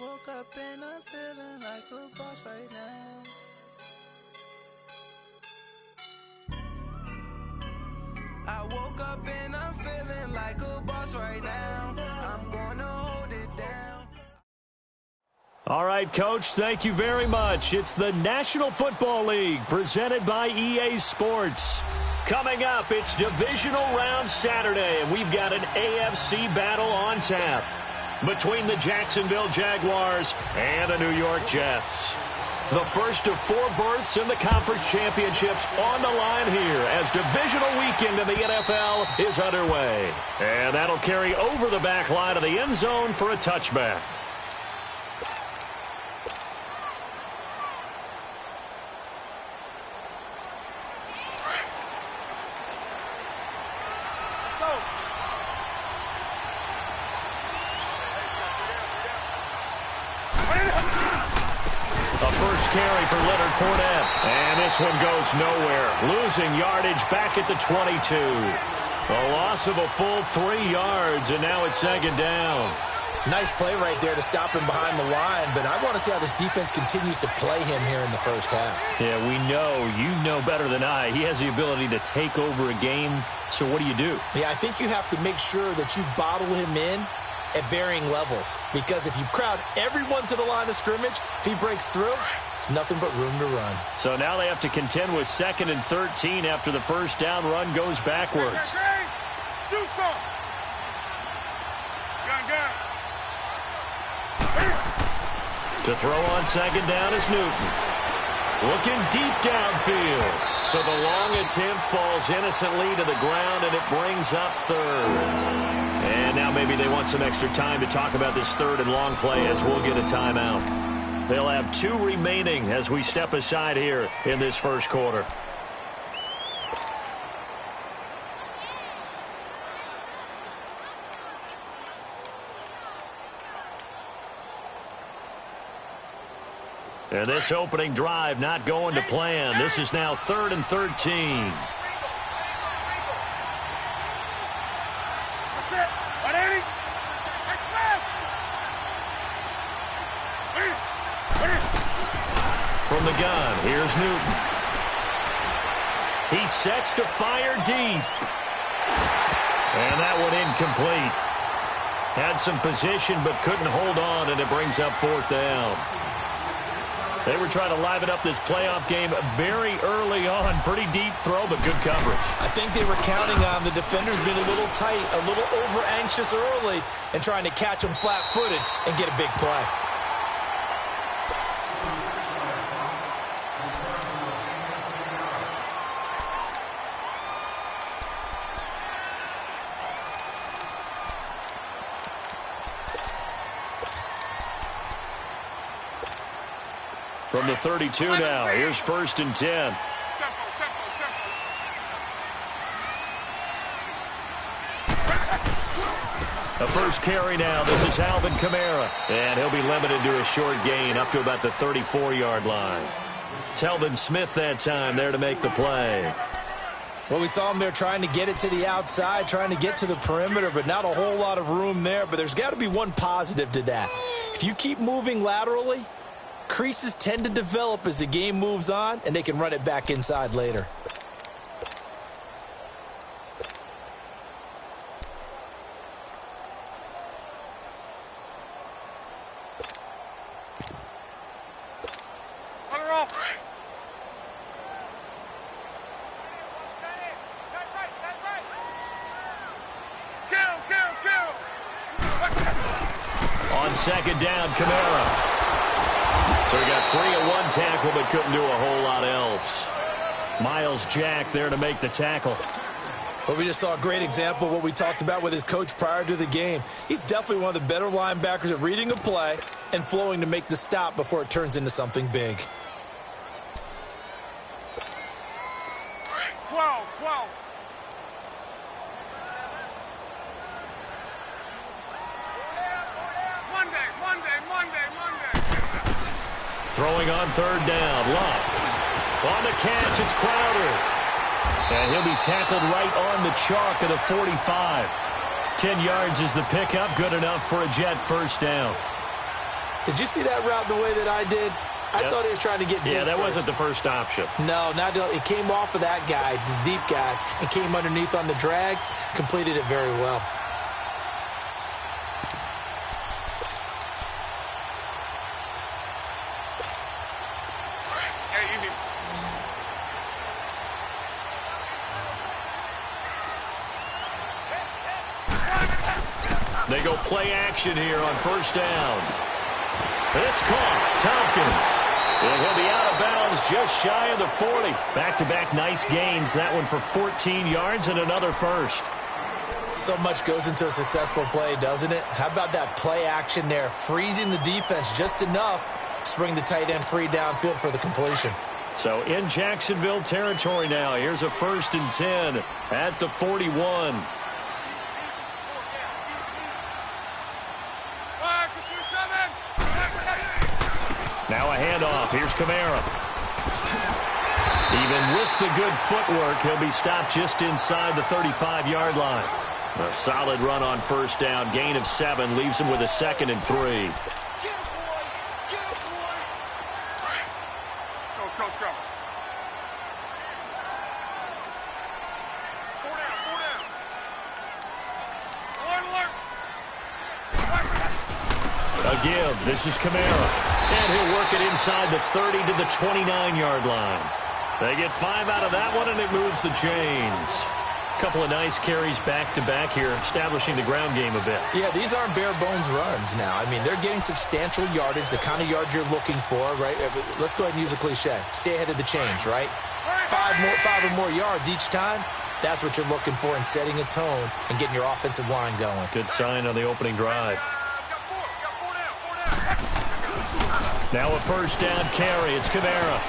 woke up and I'm feeling like a boss right now. I woke up and I'm feeling like a boss right now. I'm gonna hold it down. All right, Coach, thank you very much. It's the National Football League presented by EA Sports. Coming up, it's Divisional Round Saturday, and we've got an AFC battle on tap between the Jacksonville Jaguars and the New York Jets. The first of 4 berths in the conference championships on the line here as divisional weekend in the NFL is underway. And that'll carry over the back line of the end zone for a touchback. Carry for Leonard Fournette. And this one goes nowhere. Losing yardage back at the 22. A loss of a full 3 yards, and now it's second down. Nice play right there to stop him behind the line, but I want to see how this defense continues to play him here in the first half. Yeah, we know. You know better than I. He has the ability to take over a game, so what do you do? Yeah, I think you have to make sure that you bottle him in at varying levels, because if you crowd everyone to the line of scrimmage, if he breaks through, it's nothing but room to run. So now they have to contend with 2nd and 13 after the first down run goes backwards. To throw on 2nd down is Newton. Looking deep downfield. So the long attempt falls innocently to the ground, and it brings up 3rd. And now maybe they want some extra time to talk about this 3rd and long play as we'll get a timeout. They'll have 2 remaining as we step aside here in this first quarter. And this opening drive not going to plan. This is now 3rd and 13. From the gun, here's Newton. He sets to fire deep. And that one incomplete. Had some position but couldn't hold on, and it brings up 4th down. They were trying to liven up this playoff game very early on. Pretty deep throw, but good coverage. I think they were counting on the defenders being a little tight, a little over-anxious early, and trying to catch them flat-footed and get a big play. From the 32 now, here's 1st and 10. The first carry now, this is Alvin Kamara. And he'll be limited to a short gain up to about the 34-yard line. Telvin Smith that time there to make the play. Well, we saw him there trying to get it to the outside, trying to get to the perimeter, but not a whole lot of room there. But there's got to be one positive to that. If you keep moving laterally, creases tend to develop as the game moves on, and they can run it back inside later. On 2nd down, Kamara. So he got free of 1 tackle, but couldn't do a whole lot else. Myles Jack there to make the tackle. Well, we just saw a great example of what we talked about with his coach prior to the game. He's definitely one of the better linebackers at reading a play and flowing to make the stop before it turns into something big. 12. Monday. Throwing on 3rd down. Luck. On the catch, it's Crowder. And he'll be tackled right on the chalk of the 45. 10 yards is the pickup. Good enough for a Jet first down. Did you see that route the way that I did? I thought he was trying to get deep. Yeah, that first. wasn't the first option. No, it came off of that guy, the deep guy, and came underneath on the drag. Completed it very well. They go play action here on first down. It's caught. Tompkins. And he'll be out of bounds just shy of the 40. Back-to-back nice gains. That one for 14 yards and another first. So much goes into a successful play, doesn't it? How about that play action there? Freezing the defense just enough to bring the tight end free downfield for the completion. So in Jacksonville territory now. Here's a 1st and 10 at the 41. Now a handoff. Here's Kamara. Even with the good footwork, he'll be stopped just inside the 35-yard line. A solid run on first down. Gain of 7 leaves him with a 2nd and 3. A give. This is Kamara. And he'll work it inside the 30 to the 29-yard line. They get 5 out of that one, and it moves the chains. Couple of nice carries back-to-back here, establishing the ground game a bit. Yeah, these aren't bare-bones runs now. I mean, they're getting substantial yardage, the kind of yards you're looking for, right? Let's go ahead and use a cliche. Stay ahead of the chains, right? 5 or more yards each time. That's what you're looking for in setting a tone and getting your offensive line going. Good sign on the opening drive. Now a first down carry. It's Kamara.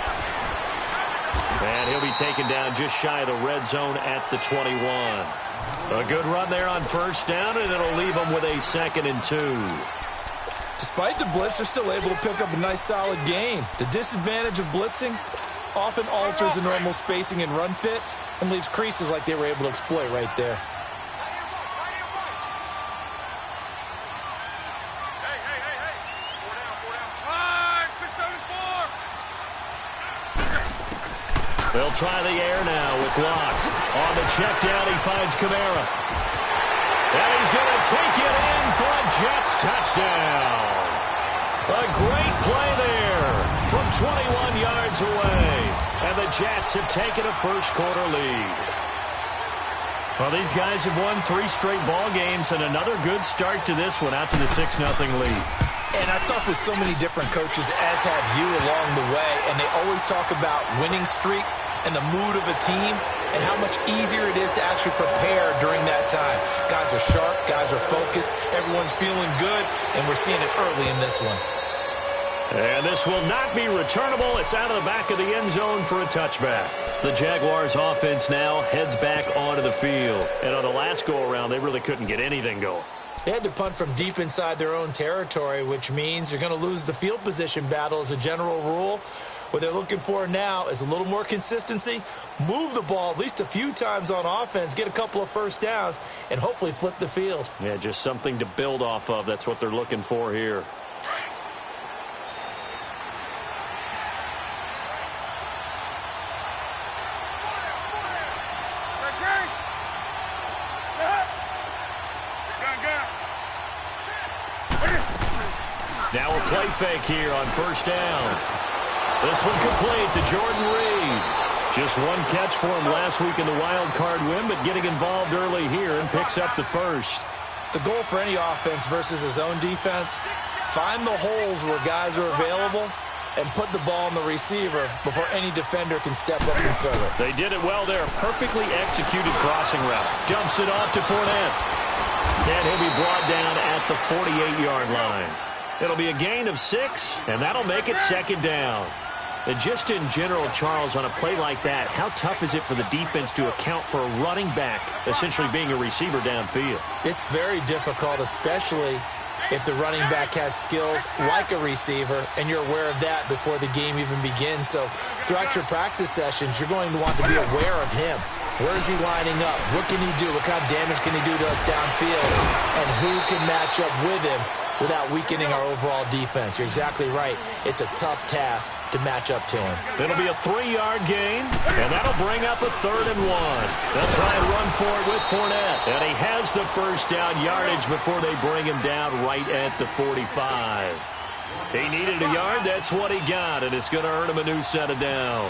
And he'll be taken down just shy of the red zone at the 21. A good run there on first down, and it'll leave them with a 2nd and 2. Despite the blitz, they're still able to pick up a nice solid gain. The disadvantage of blitzing often alters the normal spacing and run fits and leaves creases like they were able to exploit right there. They'll try the air now with Locke. On the check down, he finds Kamara. And he's going to take it in for a Jets touchdown. A great play there from 21 yards away. And the Jets have taken a first-quarter lead. Well, these guys have won 3 straight ball games, and another good start to this one, out to the 6-0 lead. And I've talked with so many different coaches, as have you, along the way, and they always talk about winning streaks and the mood of a team and how much easier it is to actually prepare during that time. Guys are sharp, guys are focused, everyone's feeling good, and we're seeing it early in this one. And this will not be returnable. It's out of the back of the end zone for a touchback. The Jaguars offense now heads back onto the field. And on the last go-around, they really couldn't get anything going. They had to punt from deep inside their own territory, which means you're going to lose the field position battle as a general rule. What they're looking for now is a little more consistency, move the ball at least a few times on offense, get a couple of first downs, and hopefully flip the field. Yeah, just something to build off of. That's what they're looking for here. Now a play fake here on first down. This one complete to Jordan Reed. Just one catch for him last week in the wild card win, but getting involved early here and picks up the first. The goal for any offense versus a zone defense, find the holes where guys are available and put the ball on the receiver before any defender can step up and fill it. They did it well there. Perfectly executed crossing route. Dumps it off to Fournette. And he'll be brought down at the 48-yard line. It'll be a gain of 6, and that'll make it 2nd down. And just in general, Charles, on a play like that, how tough is it for the defense to account for a running back essentially being a receiver downfield? It's very difficult, especially if the running back has skills like a receiver, and you're aware of that before the game even begins. So throughout your practice sessions, you're going to want to be aware of him. Where is he lining up? What can he do? What kind of damage can he do to us downfield? And who can match up with him without weakening our overall defense. You're exactly right. It's a tough task to match up to him. It'll be a 3-yard gain, and that'll bring up a 3rd and 1. They'll try and run for it with Fournette, and he has the first down yardage before they bring him down right at the 45. He needed a yard. That's what he got, and it's going to earn him a new set of downs.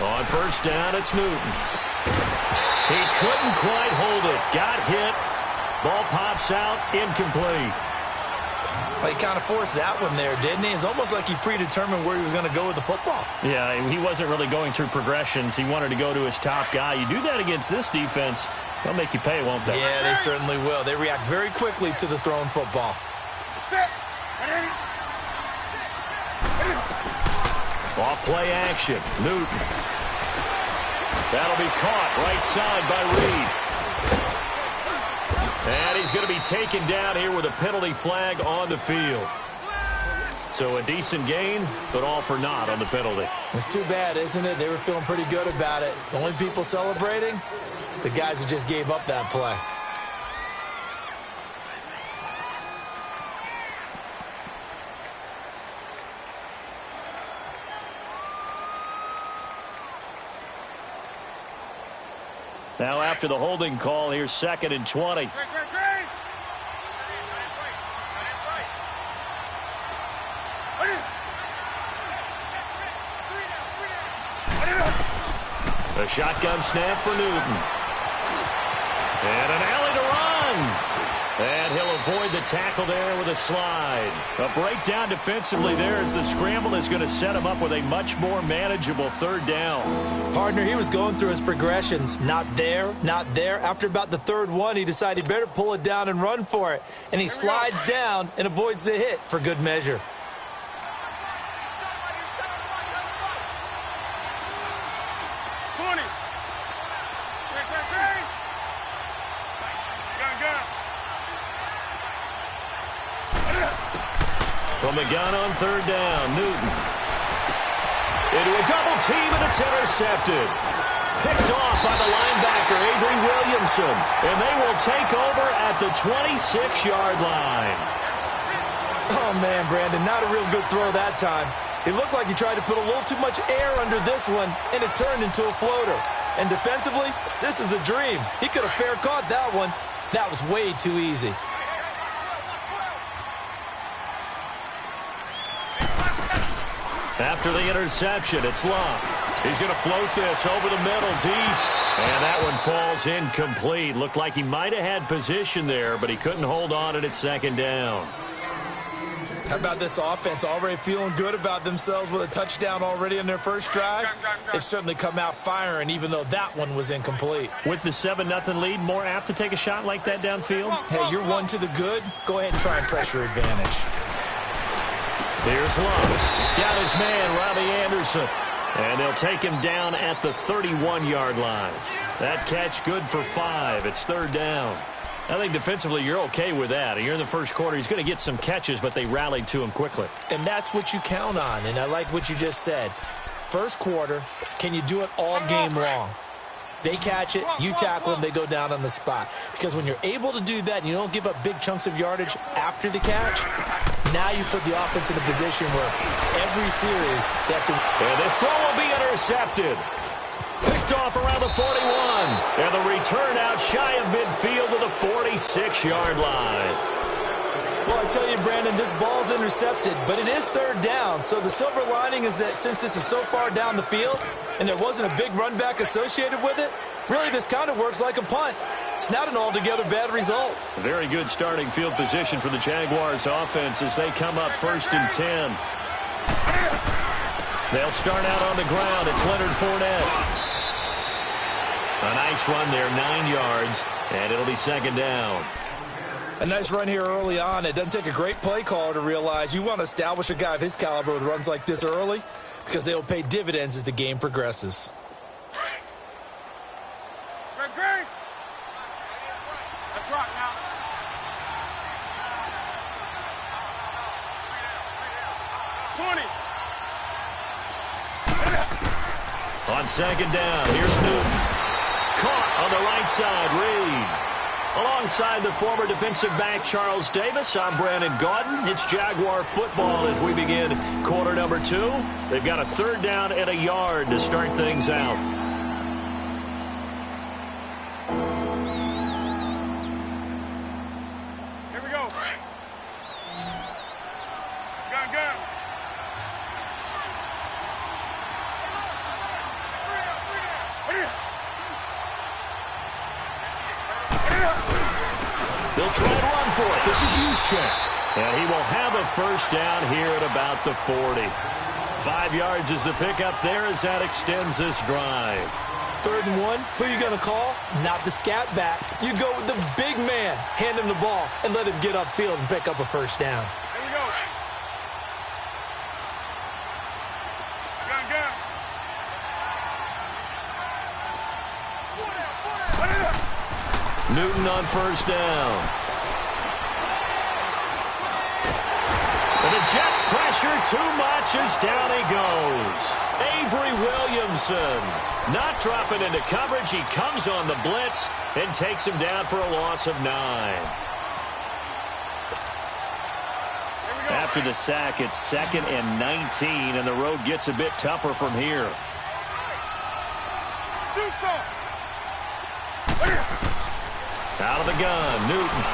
On first down, it's Newton. He couldn't quite hold it. Got hit. Ball pops out, incomplete. Well, he kind of forced that one there, didn't he? It's almost like he predetermined where he was going to go with the football. Yeah, he wasn't really going through progressions. He wanted to go to his top guy. You do that against this defense, they'll make you pay, won't they? Yeah, they certainly will. They react very quickly to the thrown football. Off play action. Newton. That'll be caught right side by Reed. And he's going to be taken down here with a penalty flag on the field. So a decent gain, but all for naught on the penalty. It's too bad, isn't it? They were feeling pretty good about it. The only people celebrating, the guys who just gave up that play. Now after the holding call, here's 2nd and 20. A shotgun snap for Newton. And an alley to run. And he'll avoid the tackle there with a slide. A breakdown defensively there as the scramble is going to set him up with a much more manageable 3rd down. Partner, he was going through his progressions. Not there, not there. After about the 3rd one, he decided he better pull it down and run for it. And he slides down and avoids the hit for good measure. From the gun on 3rd down, Newton. Into a double team, and it's intercepted. Picked off by the linebacker, Avery Williamson. And they will take over at the 26-yard line. Oh, man, Brandon, not a real good throw that time. It looked like he tried to put a little too much air under this one, and it turned into a floater. And defensively, this is a dream. He could have fair caught that one. That was way too easy. After the interception, it's Love. He's going to float this over the middle deep. And that one falls incomplete. Looked like he might have had position there, but he couldn't hold on it at 2nd down. How about this offense already feeling good about themselves with a touchdown already in their first drive? They've certainly come out firing, even though that one was incomplete. With the 7-0 lead, more apt to take a shot like that downfield? Hey, you're one to the good. Go ahead and try and press your advantage. Here's Love. Got his man, Robbie Anderson. And they'll take him down at the 31-yard line. That catch good for 5. It's 3rd down. I think defensively you're okay with that. You're in the first quarter. He's going to get some catches, but they rallied to him quickly. And that's what you count on, and I like what you just said. First quarter, can you do it all game long? They catch it, you tackle them, they go down on the spot. Because when you're able to do that and you don't give up big chunks of yardage after the catch, now you put the offense in a position where every series they have to... And this throw will be intercepted. Picked off around the 41. And the return out shy of midfield to the 46-yard line. Well, I tell you, Brandon, this ball's intercepted, but it is 3rd down. So the silver lining is that since this is so far down the field and there wasn't a big run back associated with it, really this kind of works like a punt. It's not an altogether bad result. A very good starting field position for the Jaguars offense as they come up 1st and 10. They'll start out on the ground. It's Leonard Fournette. A nice run there, 9 yards, and it'll be 2nd down. A nice run here early on. It doesn't take a great play caller to realize you want to establish a guy of his caliber with runs like this early because they will pay dividends as the game progresses. 20. On second down, here's Newton. Caught on the right side, Reed. Alongside the former defensive back Charles Davis, I'm Brandon Gaudin. It's Jaguar football as we begin quarter number 2. They've got a third down and a yard to start things out. Here we go. Gun. They'll try to run for it. This is Juszczyk. And he will have a first down here at about the 40. 5 yards is the pickup there as that extends this drive. 3rd and 1, who are you going to call? Not the scat back. You go with the big man, hand him the ball, and let him get upfield and pick up a first down. Here we go. Gun. Newton on first down. And the Jets pressure too much as down he goes. Avery Williamson not dropping into coverage. He comes on the blitz and takes him down for a loss of 9. After the sack, it's 2nd and 19, and the road gets a bit tougher from here. Out of the gun, Newton.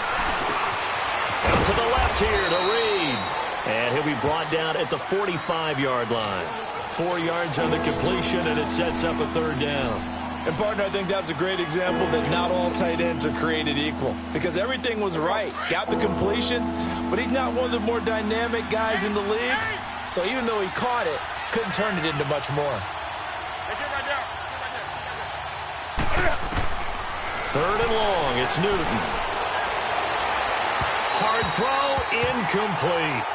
Out to the left here to Reed. And he'll be brought down at the 45-yard line. 4 yards on the completion, and it sets up a third down. And, partner, I think that's a great example that not all tight ends are created equal. Because everything was right. Got the completion, but he's not one of the more dynamic guys in the league. So even though he caught it, couldn't turn it into much more. Third and long, it's Newton. Hard throw, incomplete.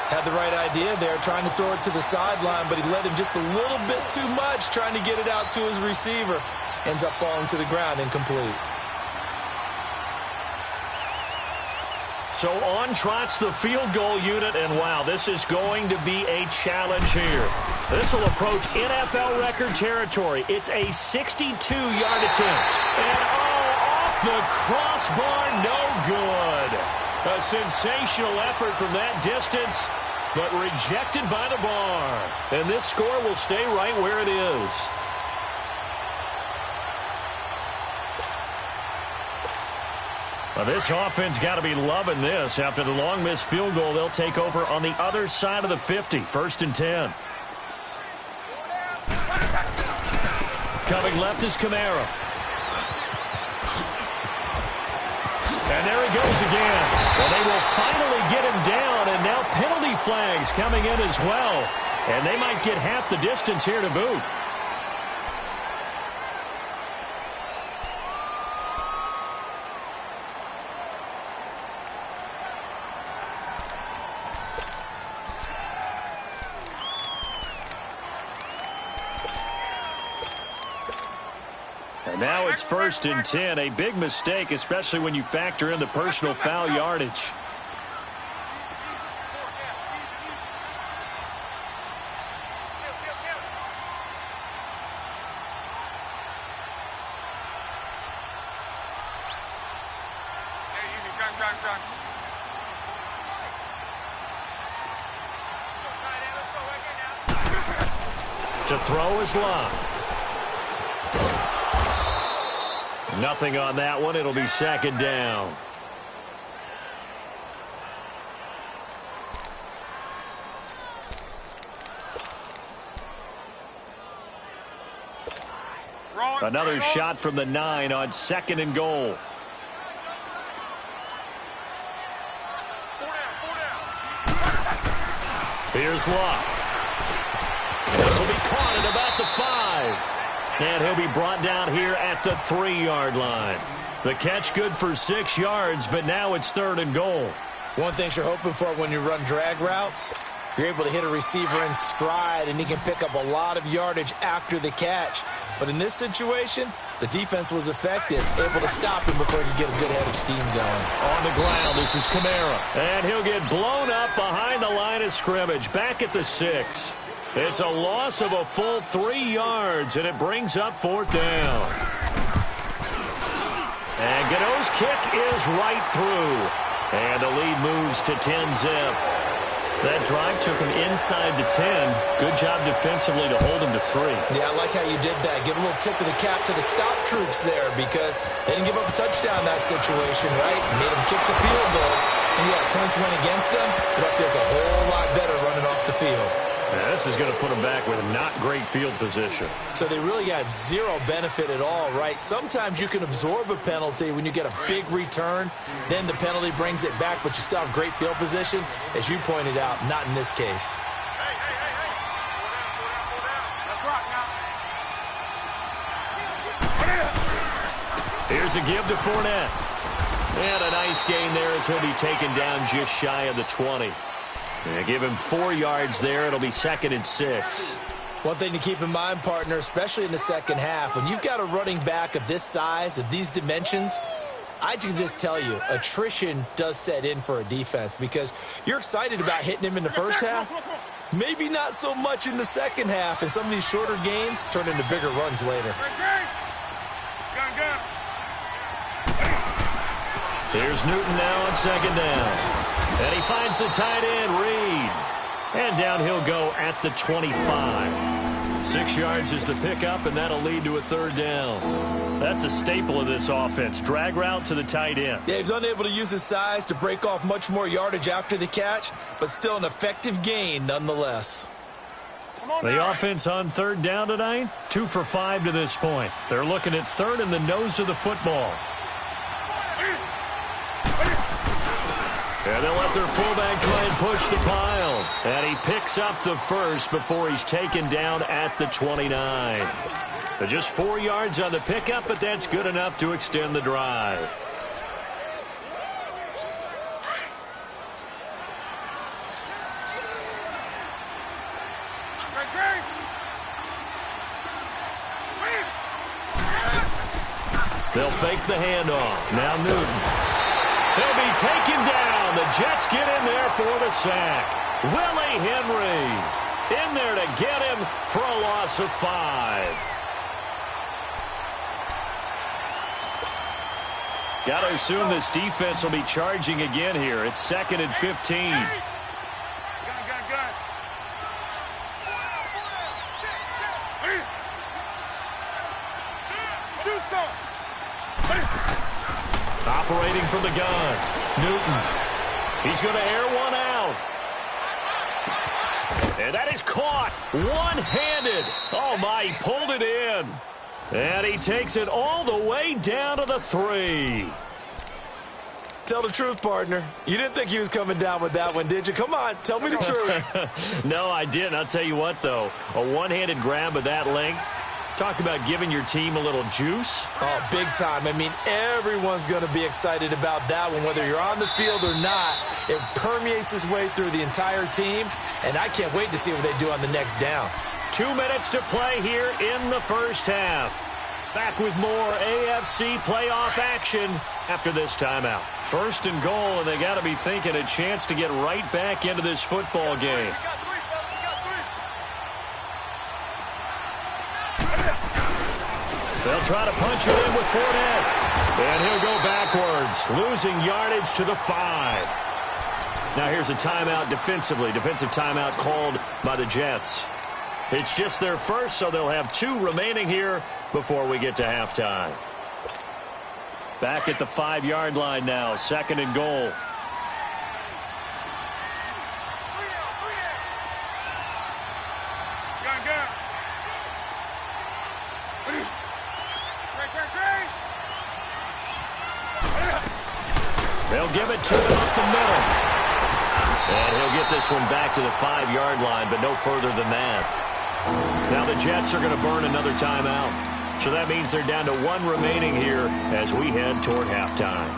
Had the right idea there, trying to throw it to the sideline, but he led him just a little bit too much, trying to get it out to his receiver. Ends up falling to the ground, incomplete. So on trots the field goal unit, and wow, this is going to be a challenge here. This will approach NFL record territory. It's a 62-yard attempt. And off the crossbar, no good. A sensational effort from that distance, but rejected by the bar. And this score will stay right where it is. Well, this offense got to be loving this. After the long missed field goal, they'll take over on the other side of the 50. 1st and 10. Coming left is Kamara. And there he goes again. Well, they will finally get him down, and now penalty flags coming in as well. And they might get half the distance here to boot. Now it's 1st and 10, a big mistake, especially when you factor in the personal foul yardage. To throw is Love. Nothing on that one. It'll be 2nd down. Another shot from the 9 on 2nd and goal. Here's Luck. This will be caught at about the 5. And he'll be brought down here at the 3-yard line. The catch good for 6 yards, but now it's 3rd and goal. One thing you're hoping for when you run drag routes, You're able to hit a receiver in stride, and he can pick up a lot of yardage after the catch. But in this situation, the defense was effective, able to stop him before he could get a good head of steam going. On the ground, this is Kamara. And he'll get blown up behind the line of scrimmage, back at the 6. It's a loss of a full 3 yards, and it brings up 4th down. And Gano's kick is right through. And the lead moves to 10-zip. That drive took him inside the 10. Good job defensively to hold him to 3. Yeah, I like how you did that. Give a little tip of the cap to the stop troops there because they didn't give up a touchdown in that situation, right? Made them kick the field goal. And yeah, points went against them, but that feels a whole lot better running off the field. Yeah, this is going to put them back with not great field position. So they really got zero benefit at all, right? Sometimes you can absorb a penalty when you get a big return. Then the penalty brings it back, but you still have great field position. As you pointed out, not in this case. Here's a give to Fournette. And a nice gain there as he'll be taken down just shy of the 20. Yeah, give him 4 yards there. It'll be 2nd and 6. One thing to keep in mind, partner, especially in the second half, when you've got a running back of this size, of these dimensions, I can just tell you, attrition does set in for a defense because you're excited about hitting him in the first half. Maybe not so much in the second half, and some of these shorter gains turn into bigger runs later. Here's Newton now on 2nd down. And he finds the tight end, Reed. And down he'll go at the 25. 6 yards is the pickup, and that'll lead to a 3rd down. That's a staple of this offense. Drag route to the tight end. Yeah, he's unable to use his size to break off much more yardage after the catch, but still an effective gain nonetheless. The offense on 3rd down tonight, 2 for 5 to this point. They're looking at 3rd in the nose of the football. And they'll let their fullback try and push the pile. And he picks up the first before he's taken down at the 29. They're just 4 yards on the pickup, but that's good enough to extend the drive. They'll fake the handoff. Now Newton. He'll be taken down. The Jets get in there for the sack. Willie Henry in there to get him for a loss of 5. Got to assume this defense will be charging again here. It's 2nd and 15. Gun. Do something. Operating from the gun. Newton. He's going to air one out. And that is caught one-handed. Oh, my, he pulled it in. And he takes it all the way down to the 3. Tell the truth, partner. You didn't think he was coming down with that one, did you? Come on, tell me the truth. No, I didn't. I'll tell you what, though. A one-handed grab of that length. Talk about giving your team a little juice. Oh, big time. I mean, everyone's going to be excited about that one, whether you're on the field or not. It permeates its way through the entire team, and I can't wait to see what they do on the next down. 2 minutes to play here in the first half. Back with more AFC playoff action after this timeout. 1st and goal, and they got to be thinking a chance to get right back into this football game. They'll try to punch it in with Fournette. And he'll go backwards, losing yardage to the 5. Now here's a timeout defensively. Defensive timeout called by the Jets. It's just their first, so they'll have 2 remaining here before we get to halftime. Back at the 5-yard line now, 2nd and goal. They'll give it to him up the middle. And he'll get this one back to the 5-yard line, but no further than that. Now the Jets are going to burn another timeout. So that means they're down to 1 remaining here as we head toward halftime.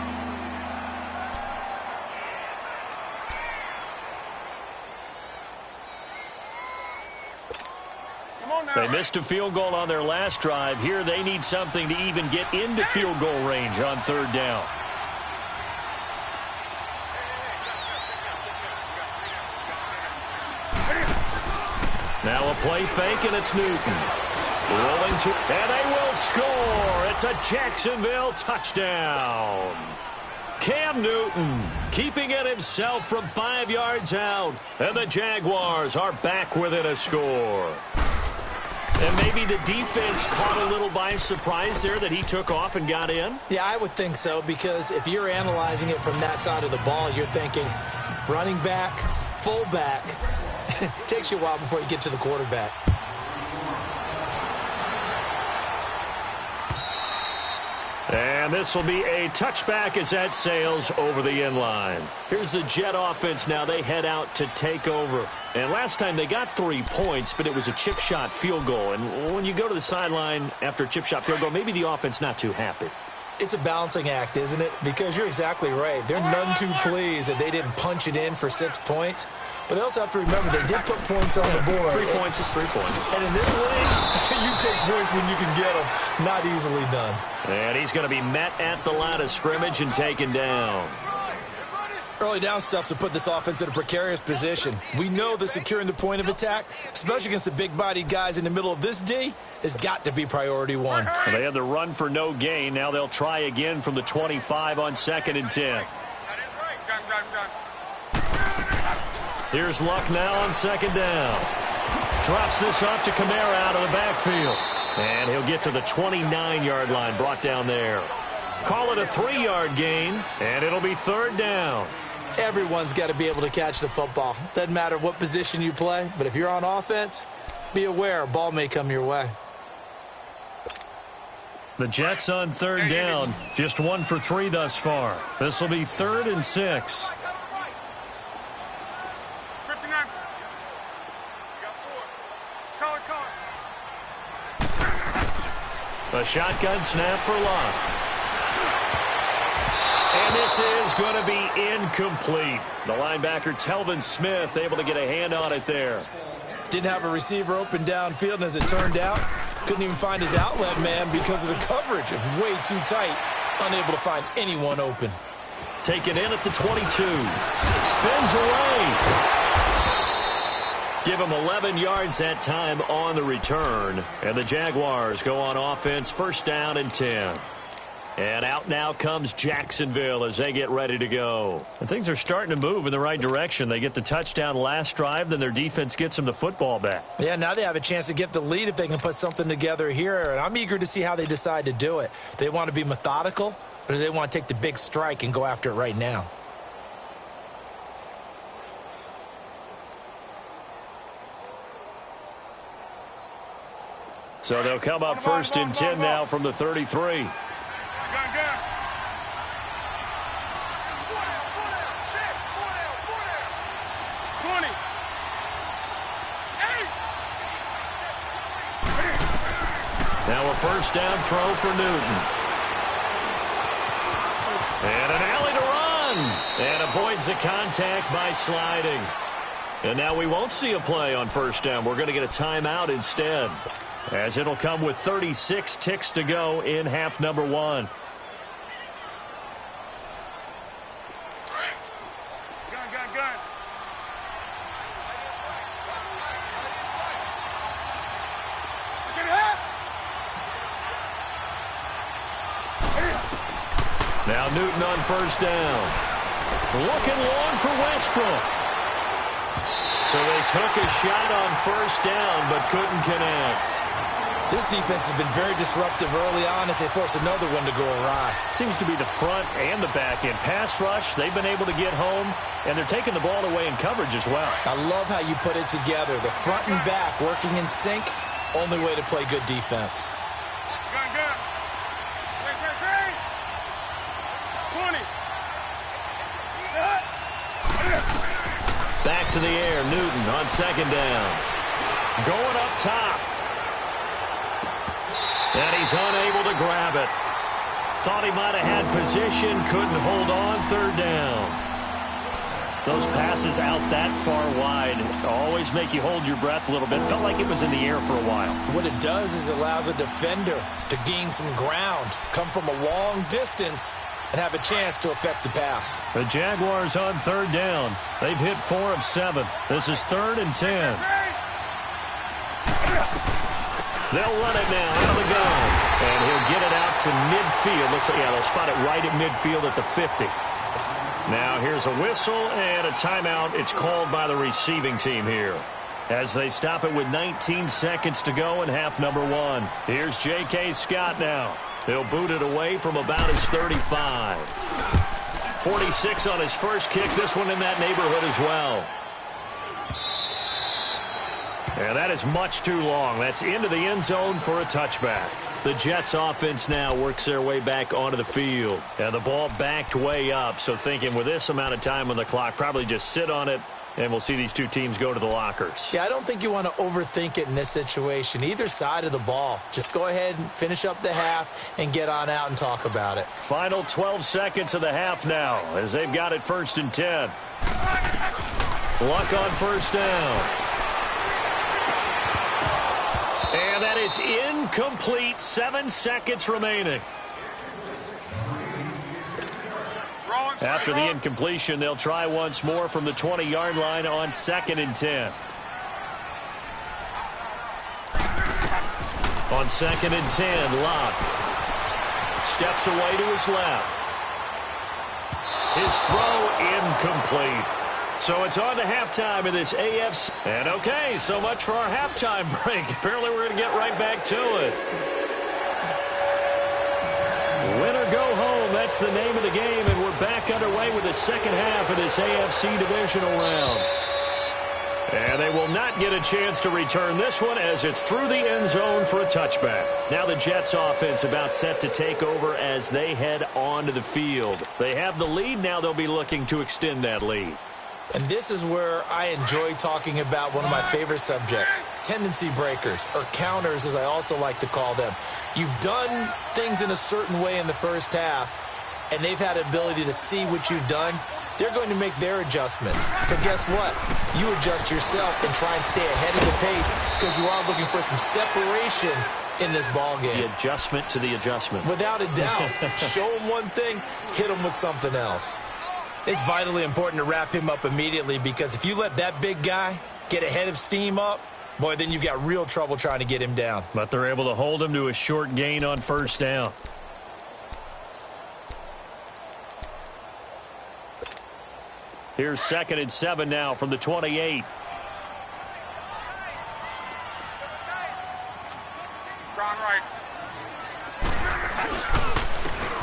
Come on now. They missed a field goal on their last drive. Here they need something to even get into field goal range on third down. Now a play fake, and it's Newton. Rolling to, and they will score. It's a Jacksonville touchdown. Cam Newton keeping it himself from 5 yards out. And the Jaguars are back within a score. And maybe the defense caught a little by surprise there that he took off and got in? Yeah, I would think so, because if you're analyzing it from that side of the ball, you're thinking running back, fullback. It takes you a while before you get to the quarterback. And this will be a touchback as that sails over the end line. Here's the Jet offense now. They head out to take over. And last time they got 3 points, but it was a chip shot field goal. And when you go to the sideline after a chip shot field goal, maybe the offense not too happy. It's a balancing act, isn't it? Because you're exactly right. They're none too pleased that they didn't punch it in for 6 points. But they also have to remember they did put points on the board. 3 points is 3 points. And in this league, you take points when you can get them. Not easily done. And he's going to be met at the line of scrimmage and taken down. Early down stuffs will put this offense in a precarious position. We know that securing the point of attack, especially against the big-bodied guys in the middle of this D, has got to be priority one. Well, they had the run for no gain. Now they'll try again from the 25 on 2nd and 10. Here's Luck now on 2nd down. Drops this off to Kamara out of the backfield. And he'll get to the 29-yard line, brought down there. Call it a 3-yard gain, and it'll be 3rd down. Everyone's got to be able to catch the football. Doesn't matter what position you play, but if you're on offense, be aware a ball may come your way. The Jets on 3rd down, just 1 for 3 thus far. This will be 3rd and 6. A shotgun snap for Luck. And this is going to be incomplete. The linebacker, Telvin Smith, able to get a hand on it there. Didn't have a receiver open downfield, and as it turned out, couldn't even find his outlet man because of the coverage. It was way too tight, unable to find anyone open. Taken in at the 22. Spins away. Give him 11 yards that time on the return. And the Jaguars go on offense, 1st down and 10. And out now comes Jacksonville as they get ready to go. And things are starting to move in the right direction. They get the touchdown last drive, then their defense gets them the football back. Yeah, now they have a chance to get the lead if they can put something together here. And I'm eager to see how they decide to do it. Do they want to be methodical, or do they want to take the big strike and go after it right now? So they'll come up 1st and 10 now from the 33. Gun. 20. Now a 1st down throw for Newton. And an alley to run. And avoids the contact by sliding. And now we won't see a play on 1st down. We're going to get a timeout instead, as it'll come with 36 ticks to go in half number 1. Gun. Now Newton on 1st down. Looking long for Westbrook. So they took a shot on 1st down but couldn't connect. This defense has been very disruptive early on as they force another one to go awry. Seems to be the front and the back end. Pass rush, they've been able to get home, and they're taking the ball away in coverage as well. I love how you put it together. The front and back working in sync, only way to play good defense. Gun. 20. Back to the air, Newton on 2nd down. Going up top. And he's unable to grab it. Thought he might have had position, couldn't hold on, 3rd down. Those passes out that far wide always make you hold your breath a little bit. Felt like it was in the air for a while. What it does is it allows a defender to gain some ground, come from a long distance, and have a chance to affect the pass. The Jaguars on third down. They've hit 4 of 7. This is 3rd and 10. They'll run it now out of the gun. And he'll get it out to midfield. Looks like, yeah, they'll spot it right at midfield at the 50. Now here's a whistle and a timeout. It's called by the receiving team here, as they stop it with 19 seconds to go in half number 1. Here's J.K. Scott now. He'll boot it away from about his 35. 46 on his first kick. This one in that neighborhood as well. And that is much too long. That's into the end zone for a touchback. The Jets offense now works their way back onto the field. And the ball backed way up. So thinking with this amount of time on the clock, probably just sit on it, and we'll see these two teams go to the lockers. Yeah, I don't think you want to overthink it in this situation. Either side of the ball. Just go ahead and finish up the half and get on out and talk about it. Final 12 seconds of the half now, as they've got it 1st and 10. Luck on first down. And that is incomplete. 7 seconds remaining. After the incompletion, they'll try once more from the 20-yard line on 2nd and 10. On 2nd and 10, Locke steps away to his left. His throw incomplete. So it's on to halftime in this AFC. And okay, so much for our halftime break. Apparently we're going to get right back to it. Win or go home, that's the name of the game, and we're back underway with the second half of this AFC divisional round. And they will not get a chance to return this one, as it's through the end zone for a touchback. Now the Jets offense about set to take over as they head onto the field. They have the lead. Now they'll be looking to extend that lead. And this is where I enjoy talking about one of my favorite subjects, tendency breakers, or counters as I also like to call them. You've done things in a certain way in the first half, and they've had the ability to see what you've done. They're going to make their adjustments. So guess what? You adjust yourself and try and stay ahead of the pace, because you are looking for some separation in this ball game. The adjustment to the adjustment. Without a doubt. Show them one thing, hit them with something else. It's vitally important to wrap him up immediately, because if you let that big guy get ahead of steam up, boy, then you've got real trouble trying to get him down. But they're able to hold him to a short gain on first down. Here's 2nd and 7 now from the 28. Right.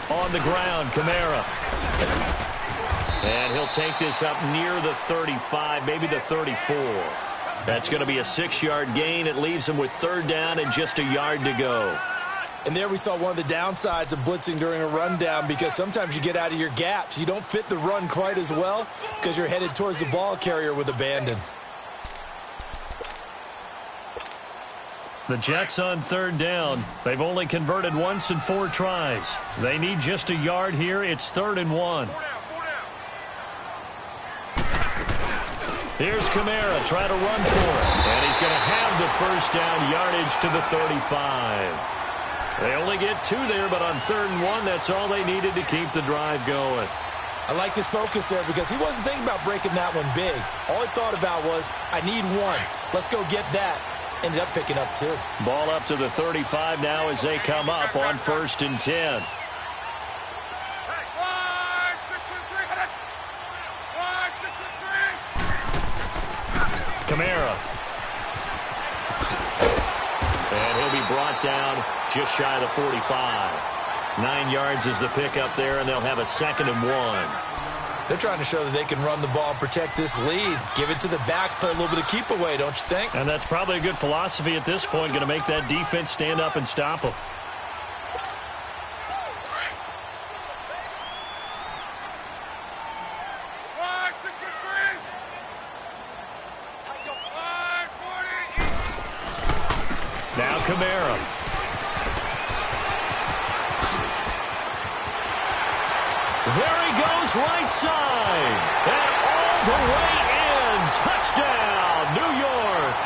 On the ground, Kamara. And he'll take this up near the 35, maybe the 34. That's going to be a 6-yard gain. It leaves him with 3rd down and just a yard to go. And there we saw one of the downsides of blitzing during a rundown, because sometimes you get out of your gaps. You don't fit the run quite as well because you're headed towards the ball carrier with abandon. The Jets on 3rd down. They've only converted once in 4 tries. They need just a yard here. It's 3rd and 1. Here's Kamara trying to run for it. And he's going to have the first down, yardage to the 35. They only get 2 there, but on 3rd and 1, that's all they needed to keep the drive going. I like his focus there, because he wasn't thinking about breaking that one big. All he thought about was, I need 1. Let's go get that. Ended up picking up 2. Ball up to the 35 now as they come up on 1st and 10. Kamara. And he'll be brought down just shy of the 45. 9 yards is the pickup there, and they'll have a 2nd and 1. They're trying to show that they can run the ball and protect this lead. Give it to the backs, play a little bit of keep away, don't you think? And that's probably a good philosophy at this point, going to make that defense stand up and stop them. Now Kamara. There he goes, right side. And all the way in. Touchdown, New York.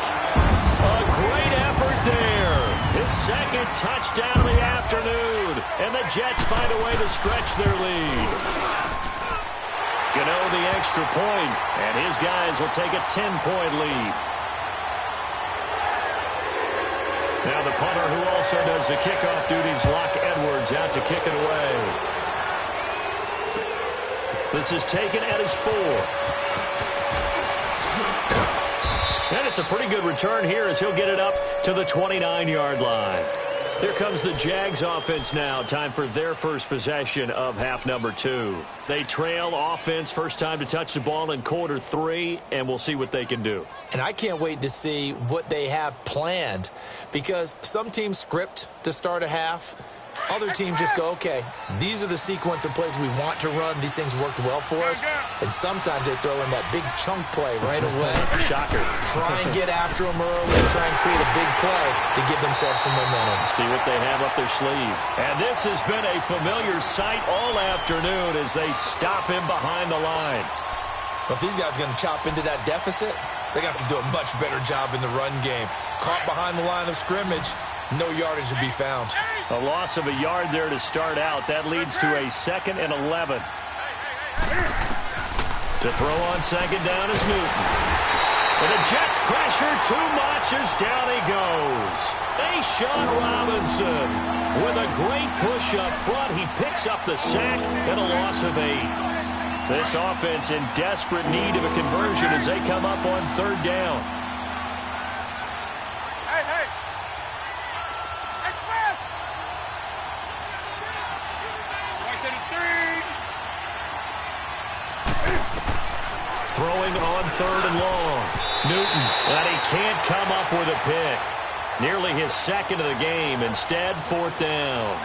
A great effort there. His second touchdown of the afternoon. And the Jets find a way to stretch their lead. Gano the extra point, and his guys will take a 10-point lead. Now the punter who also does the kickoff duties, Locke Edwards, out to kick it away. This is taken at his 4. And it's a pretty good return here as he'll get it up to the 29-yard line. Here comes the Jags offense now. Time for their first possession of half number 2. They trail offense, first time to touch the ball in quarter 3, and we'll see what they can do. And I can't wait to see what they have planned, because some teams script to start a half. Other teams just go, okay, these are the sequence of plays we want to run. These things worked well for us. And sometimes they throw in that big chunk play right away. Shocker. Try and get after them early and try and create a big play to give themselves some momentum. See what they have up their sleeve. And this has been a familiar sight all afternoon as they stop him behind the line. But if these guys are going to chop into that deficit, they got to do a much better job in the run game. Caught behind the line of scrimmage, no yardage to be found. A loss of a yard there to start out. That leads to a 2nd and 11. To throw on second down is Newton. And the Jets pressure too much as down he goes. A'Shawn Robinson with a great push up front. He picks up the sack and a loss of 8. This offense in desperate need of a conversion as they come up on 3rd down. Throwing on 3rd and long. Newton, and he can't come up with a pick. Nearly his 2nd of the game. Instead, 4th down.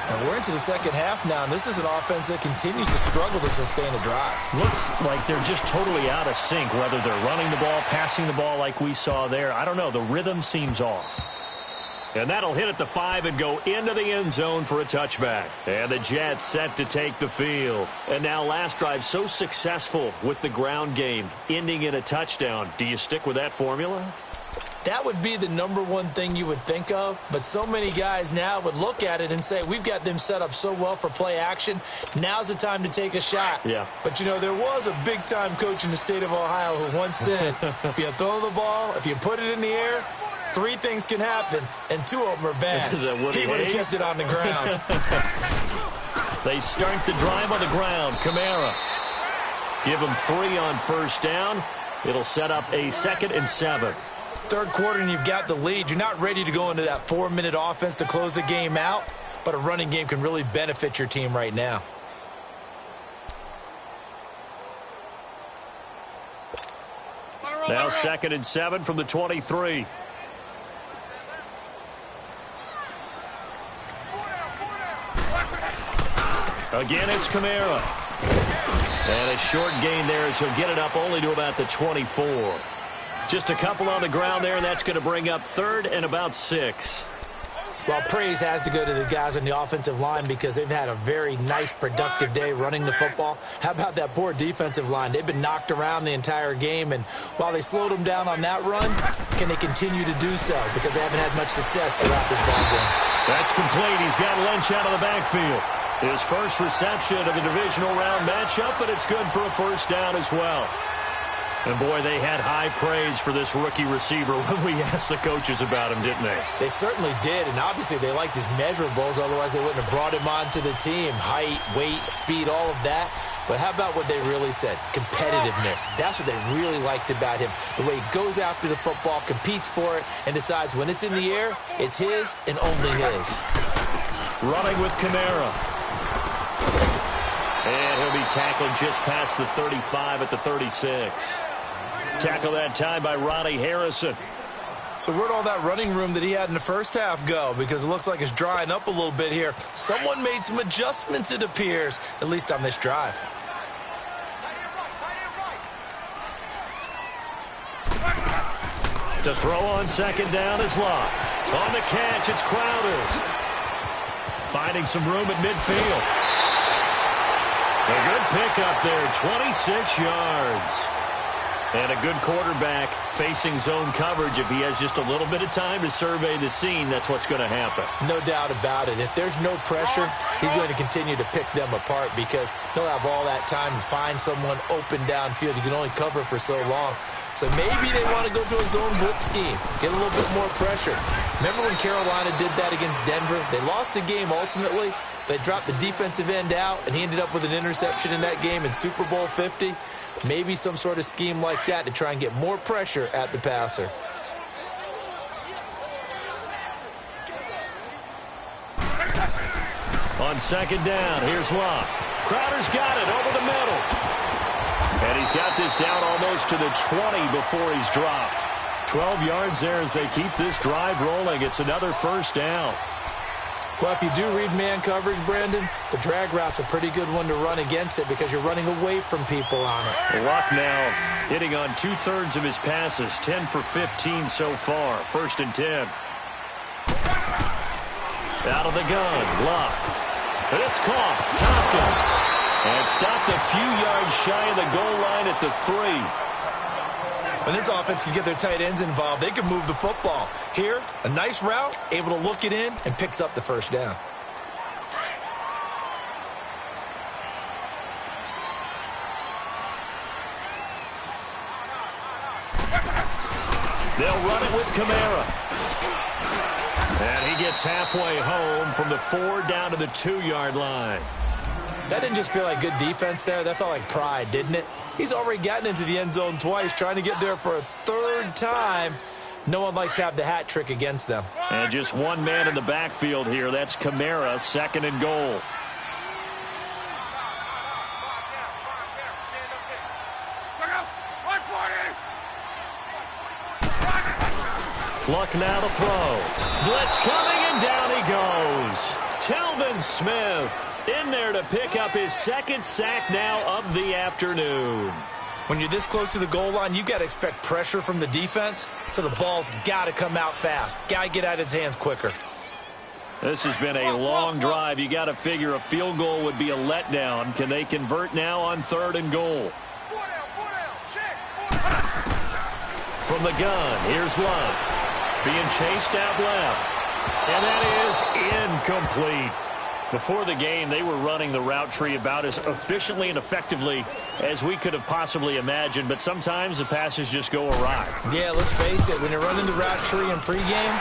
And we're into the second half now, and this is an offense that continues to struggle to sustain a drive. Looks like they're just totally out of sync, whether they're running the ball, passing the ball like we saw there. I don't know. The rhythm seems off. And that'll hit at the 5 and go into the end zone for a touchback. And the Jets set to take the field. And now last drive so successful with the ground game, ending in a touchdown. Do you stick with that formula? That would be the number one thing you would think of, but so many guys now would look at it and say, we've got them set up so well for play action. Now's the time to take a shot. Yeah. But, you know, there was a big-time coach in the state of Ohio who once said, if you throw the ball, if you put it in the air, 3 things can happen, and 2 of them are bad. He would have kept it on the ground. They start the drive on the ground. Kamara. Give them 3 on first down. It'll set up a 2nd and 7. Third quarter and you've got the lead. You're not ready to go into that 4-minute offense to close the game out, but a running game can really benefit your team right now. Now 2nd and 7 from the 23. Again, it's Kamara. And a short gain there as he'll get it up only to about the 24. Just a couple on the ground there, and that's going to bring up 3rd and about 6. Well, praise has to go to the guys on the offensive line because they've had a very nice, productive day running the football. How about that poor defensive line? They've been knocked around the entire game, and while they slowed them down on that run, can they continue to do so? Because they haven't had much success throughout this ball game. That's complete. He's got Lynch out of the backfield. His first reception of the divisional round matchup, but it's good for a first down as well. And, boy, they had high praise for this rookie receiver when we asked the coaches about him, didn't they? They certainly did, and obviously they liked his measurables. Otherwise, they wouldn't have brought him onto the team. Height, weight, speed, all of that. But how about what they really said? Competitiveness. That's what they really liked about him. The way he goes after the football, competes for it, and decides when it's in the air, it's his and only his. Running with Kamara. And he'll be tackled just past the 35 at the 36. Tackle that time by Ronnie Harrison. So where'd all that running room that he had in the first half go? Because it looks like it's drying up a little bit here. Someone made some adjustments, it appears, at least on this drive. To throw on second down is Locke. On the catch, it's Crowder. Finding some room at midfield. A good pickup there, 26 yards. And a good quarterback facing zone coverage. If he has just a little bit of time to survey the scene, that's what's going to happen. No doubt about it. If there's no pressure, he's going to continue to pick them apart because he'll have all that time to find someone open downfield. You can only cover for so long. So maybe they want to go to a zone blitz scheme, get a little bit more pressure. Remember when Carolina did that against Denver? They lost the game ultimately. They dropped the defensive end out, and he ended up with an interception in that game in Super Bowl 50. Maybe some sort of scheme like that to try and get more pressure at the passer. On second down, here's Locke. Crowder's got it over the middle. And he's got this down almost to the 20 before he's dropped. 12 yards there as they keep this drive rolling. It's another first down. Well, if you do read man coverage, Brandon, the drag route's a pretty good one to run against it because you're running away from people on it. Luck now hitting on 2/3 of his passes, 10 for 15 so far. 1st and 10. Out of the gun, Luck. And it's caught. Tompkins. And stopped a few yards shy of the goal line at the 3. When this offense can get their tight ends involved, they can move the football. Here, a nice route, able to look it in, and picks up the first down. They'll run it with Kamara. And he gets halfway home from the 4 down to the 2-yard line. That didn't just feel like good defense there. That felt like pride, didn't it? He's already gotten into the end zone twice, trying to get there for a 3rd time. No one likes to have the hat trick against them. And just one man in the backfield here. That's Kamara, 2nd and goal. Luck now to throw. Blitz coming, and down he goes. Telvin Smith in there to pick up his 2nd sack now of the afternoon. When you're this close to the goal line, you've got to expect pressure from the defense, so the ball's got to come out fast. Got to get out of his hands quicker. This has been a long drive. You got to figure a field goal would be a letdown. Can they convert now on 3rd and goal? From the gun, here's Luck. Being chased out left. And that is incomplete. Before the game, they were running the route tree about as efficiently and effectively as we could have possibly imagined, but sometimes the passes just go awry. Yeah, let's face it. When you're running the route tree in pregame,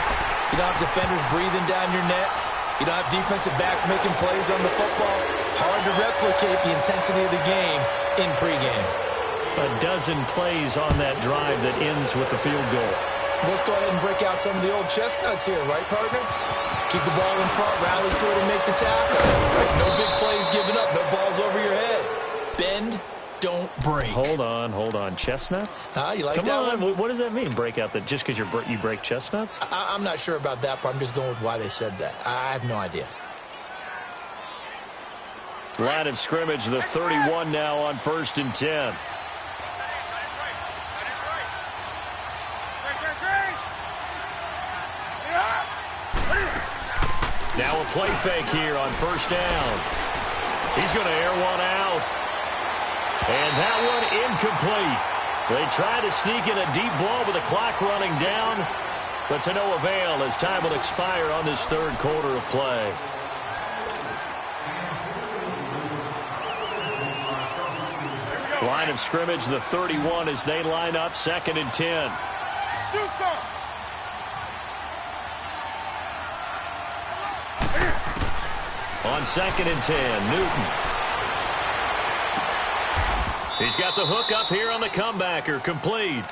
you don't have defenders breathing down your neck. You don't have defensive backs making plays on the football. Hard to replicate the intensity of the game in pregame. A dozen plays on that drive that ends with the field goal. Let's go ahead and break out some of the old chestnuts here, right, partner? Keep the ball in front, rally to it, and make the tackle. No big plays given up, no balls over your head. Bend, don't break. Hold on. Chestnuts? You like Come that on. one? What does that mean, break out that just because you break chestnuts? I'm not sure about that, but I'm just going with why they said that. I have no idea. Line of scrimmage, the 31 now on 1st and 10. Now a play fake here on 1st down. He's going to air one out. And that one incomplete. They try to sneak in a deep ball with the clock running down, but to no avail as time will expire on this 3rd quarter of play. Line of scrimmage, the 31 as they line up 2nd and 10. On 2nd and 10, Newton. He's got the hook up here on the comebacker, complete.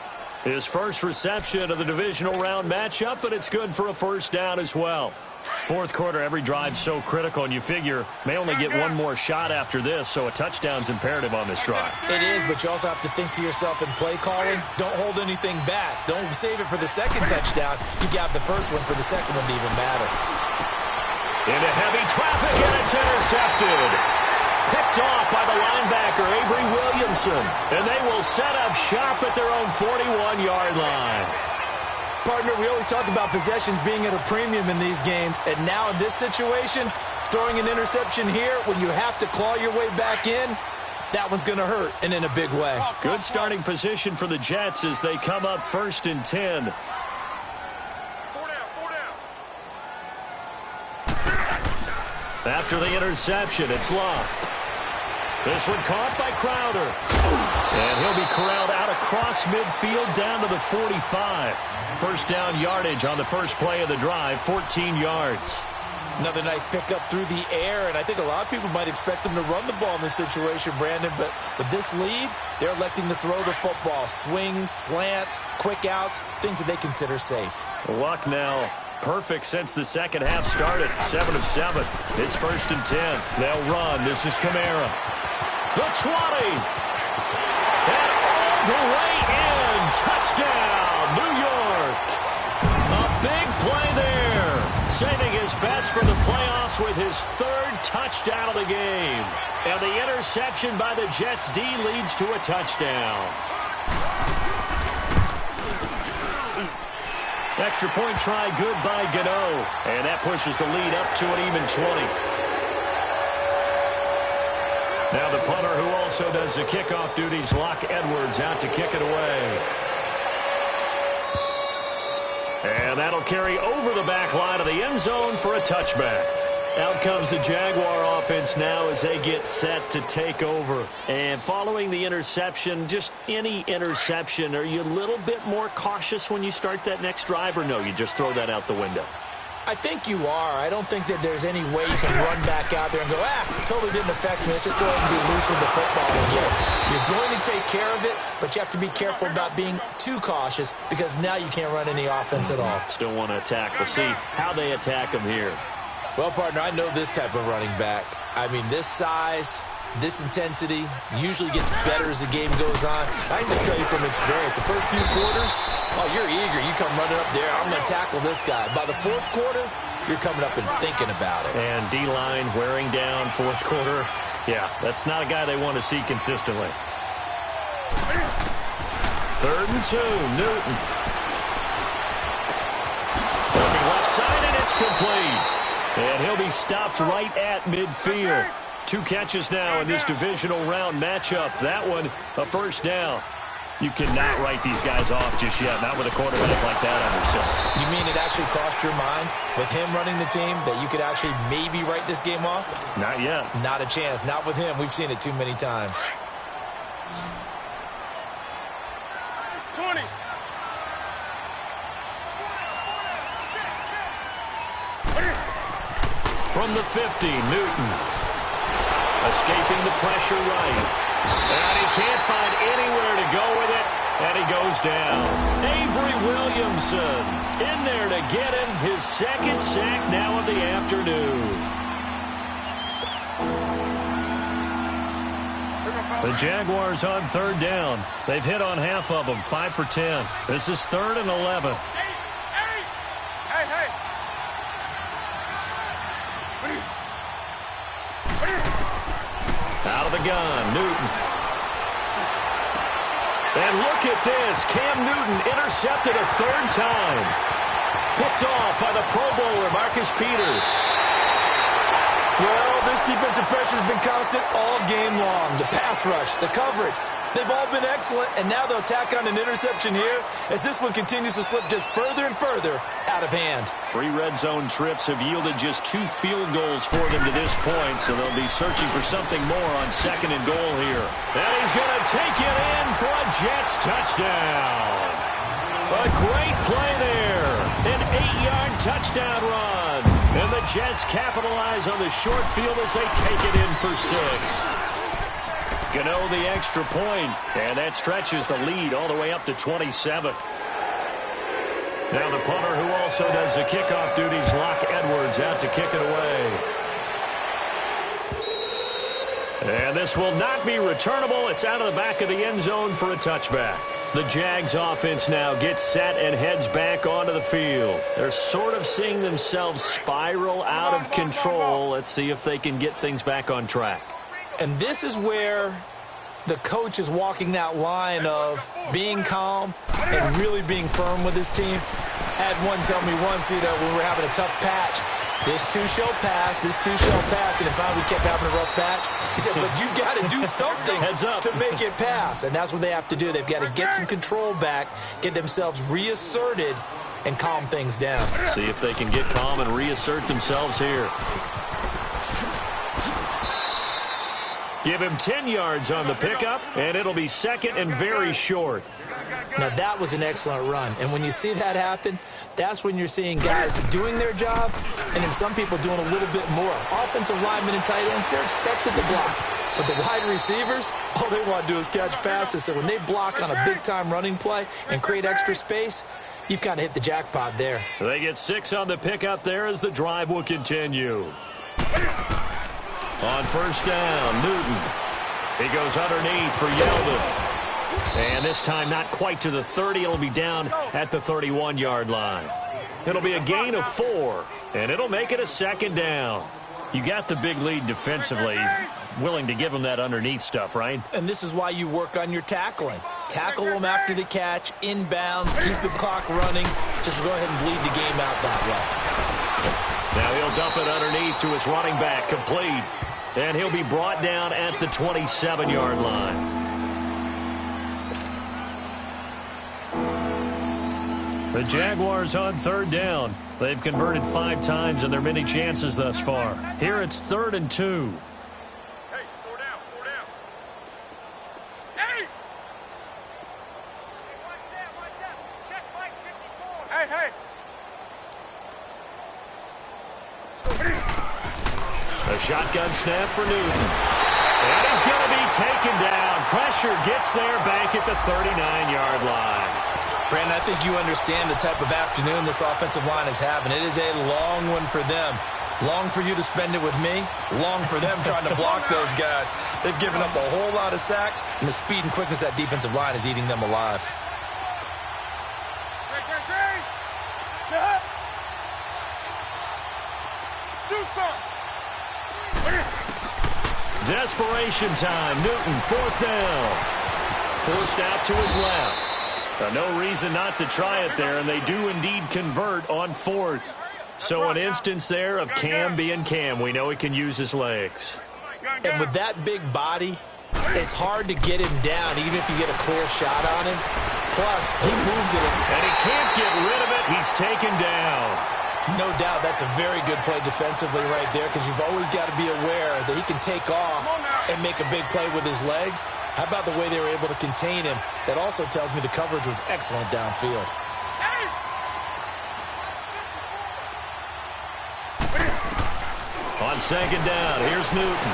His first reception of the divisional round matchup, but it's good for a 1st down as well. 4th quarter, every drive's so critical, and you figure may only get one more shot after this, so a touchdown's imperative on this drive. It is, but you also have to think to yourself in play calling, don't hold anything back. Don't save it for the 2nd touchdown. You got the first one for the 2nd one to even matter. Into heavy traffic, and it's intercepted. Picked off by the linebacker, Avery Williamson. And they will set up shop at their own 41-yard line. Partner, we always talk about possessions being at a premium in these games, and now in this situation, throwing an interception here, when you have to claw your way back in, that one's going to hurt, and in a big way. Good starting position for the Jets as they come up 1st and 10. 4 down. After the interception, it's Love. This one caught by Crowder. And he'll be corralled out across midfield down to the 45. First down yardage on the first play of the drive, 14 yards. Another nice pickup through the air, and I think a lot of people might expect them to run the ball in this situation, Brandon, but with this lead, they're electing to throw the football. Swings, slants, quick outs, things that they consider safe. Luck now perfect since the second half started. 7 of 7. It's 1st and 10. They'll run. This is Kamara. The 20. And all the way in. Touchdown, New York. A big play there. Saving his best for the playoffs with his 3rd touchdown of the game. And the interception by the Jets D leads to a touchdown. Extra point try good by Gano. And that pushes the lead up to an even 20. Now the punter who also does the kickoff duties, Locke Edwards, out to kick it away. And that'll carry over the back line of the end zone for a touchback. Out comes the Jaguar offense now as they get set to take over. And following the interception, just any interception, are you a little bit more cautious when you start that next drive, or no, you just throw that out the window? I think you are. I don't think that there's any way you can run back out there and go, totally didn't affect me. Let's just go ahead and be loose with the football. You're going to take care of it, but you have to be careful about being too cautious because now you can't run any offense at all. Still want to attack. We'll see how they attack them here. Well, partner, I know this type of running back. I mean, this size, this intensity usually gets better as the game goes on. I can just tell you from experience, the first few quarters, you're eager. You come running up there, I'm going to tackle this guy. By the 4th quarter, you're coming up and thinking about it. And D-line wearing down 4th quarter. Yeah, that's not a guy they want to see consistently. 3rd and 2, Newton. Looking left side, and it's complete. And he'll be stopped right at midfield. 2 catches now in this divisional round matchup. That one, a first down. You cannot write these guys off just yet, not with a quarterback like that on your side. You mean it actually crossed your mind with him running the team that you could actually maybe write this game off? Not yet. Not a chance. Not with him. We've seen it too many times. 20. From the 50, Newton. Escaping the pressure right. And he can't find anywhere to go with it. And he goes down. Avery Williamson in there to get him his 2nd sack now of the afternoon. The Jaguars on 3rd down. They've hit on half of them, 5 for 10. This is 3rd and 11. Hey. Out of the gun, Newton. And look at this. Cam Newton intercepted a 3rd time. Picked off by the Pro Bowler, Marcus Peters. Well, this defensive pressure has been constant all game long. The pass rush, the coverage, they've all been excellent, and now they'll tack on an interception here as this one continues to slip just further and further out of hand. 3 red zone trips have yielded just 2 field goals for them to this point, so they'll be searching for something more on 2nd and goal here. And he's going to take it in for a Jets touchdown. A great play there. An 8-yard touchdown run. And the Jets capitalize on the short field as they take it in for 6. Gano the extra point, and that stretches the lead all the way up to 27. Now the punter who also does the kickoff duties, Locke Edwards, out to kick it away. And this will not be returnable. It's out of the back of the end zone for a touchback. The Jags offense now gets set and heads back onto the field. They're sort of seeing themselves spiral out of control. Let's see if they can get things back on track. And this is where the coach is walking that line of being calm and really being firm with his team. I had one tell me once, when we were having a tough patch, This too shall pass. This too shall pass. And it finally kept having a rough patch. He said, but you got to do something to make it pass. And that's what they have to do. They've got to get some control back, get themselves reasserted, and calm things down. See if they can get calm and reassert themselves here. Give him 10 yards on the pickup, and it'll be second and very short. Now, that was an excellent run. And when you see that happen, that's when you're seeing guys doing their job and then some people doing a little bit more. Offensive linemen and tight ends, they're expected to block. But the wide receivers, all they want to do is catch passes. So when they block on a big-time running play and create extra space, you've kind of hit the jackpot there. They get 6 on the pickup there as the drive will continue. On first down, Newton. He goes underneath for Yeldon. And this time not quite to the 30. It'll be down at the 31-yard line. It'll be a gain of 4, and it'll make it a second down. You got the big lead defensively. Willing to give them that underneath stuff, right? And this is why you work on your tackling. Tackle them after the catch, inbounds, keep the clock running. Just go ahead and bleed the game out that way. Now he'll dump it underneath to his running back, complete. And he'll be brought down at the 27-yard line. The Jaguars on third down. They've converted 5 times in their many chances thus far. Here it's 3rd and 2. Hey, 4 down, 4 down. Hey! Watch that. Check Mike 54. Hey. A shotgun snap for Newton. And he's going to be taken down. Pressure gets there back at the 39-yard line. Brandon, I think you understand the type of afternoon this offensive line is having. It is a long one for them. Long for you to spend it with me. Long for them trying to block those guys. They've given up a whole lot of sacks, and the speed and quickness of that defensive line is eating them alive. Do something. Desperation time. Newton, 4th down. Forced out to his left. No reason not to try it there, and they do indeed convert on 4th. So an instance there of Cam being Cam. We know he can use his legs. And with that big body, it's hard to get him down, even if you get a clear shot on him. Plus, he moves it. And he can't get rid of it. He's taken down. No doubt that's a very good play defensively right there, because you've always got to be aware that he can take off and make a big play with his legs. How about the way they were able to contain him? That also tells me the coverage was excellent downfield. On second down, here's Newton.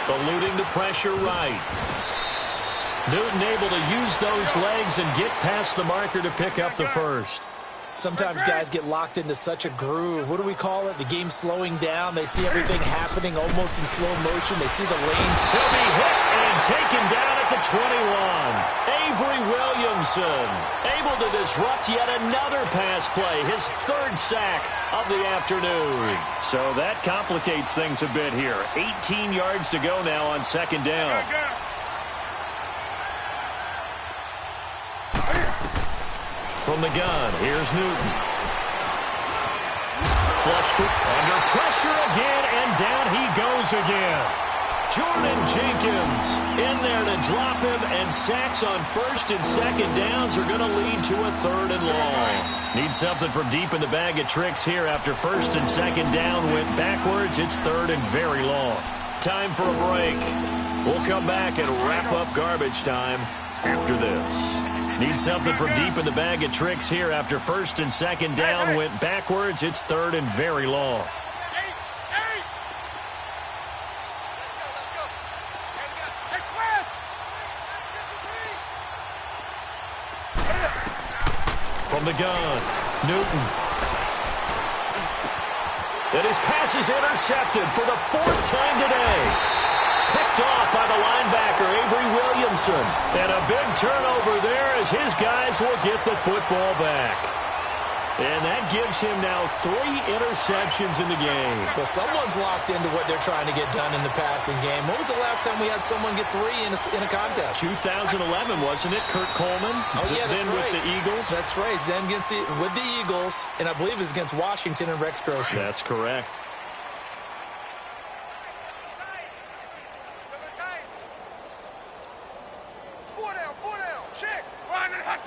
Eluding the pressure right. Newton able to use those legs and get past the marker to pick up the first. Sometimes guys get locked into such a groove. What do we call it? The game slowing down. They see everything happening almost in slow motion. They see the lanes. He'll be hit and taken down at the 21. Avery Williamson able to disrupt yet another pass play. His 3rd sack of the afternoon. So that complicates things a bit here. 18 yards to go now on second down. From the gun, here's Newton. Flushed under pressure again, and down he goes again. Jordan Jenkins in there to drop him, and sacks on 1st and 2nd downs are going to lead to a 3rd and long. Need something from deep in the bag of tricks here after 1st and 2nd down went backwards. It's 3rd and very long. Time for a break. We'll come back and wrap up garbage time after this. Need something from deep in the bag of tricks here after 1st and 2nd down went backwards. It's 3rd and very long. From the gun, Newton. And his pass is intercepted for the 4th time today. Picked off by the linebacker, Avery Williamson. And a big turnover there as his guys will get the football back. And that gives him now 3 interceptions in the game. Well, someone's locked into what they're trying to get done in the passing game. When was the last time we had someone get 3 in a contest? 2011, wasn't it? Kurt Coleman. Oh, yeah, that's then right. with the Eagles. That's right. Then with the Eagles, and I believe it was against Washington and Rex Grossman. That's correct.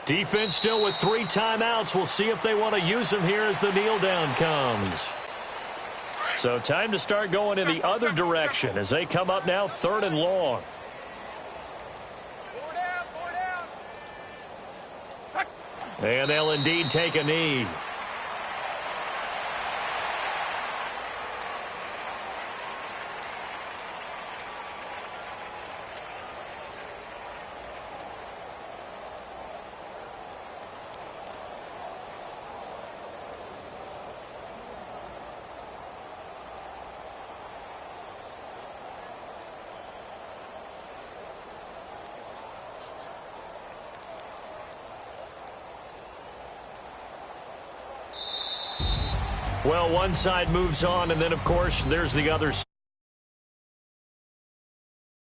Defense still with 3 timeouts. We'll see if they want to use them here as the kneel down comes. So time to start going in the other direction as they come up now 3rd and long. And they'll indeed take a knee. Well, one side moves on, and then, of course, there's the other side.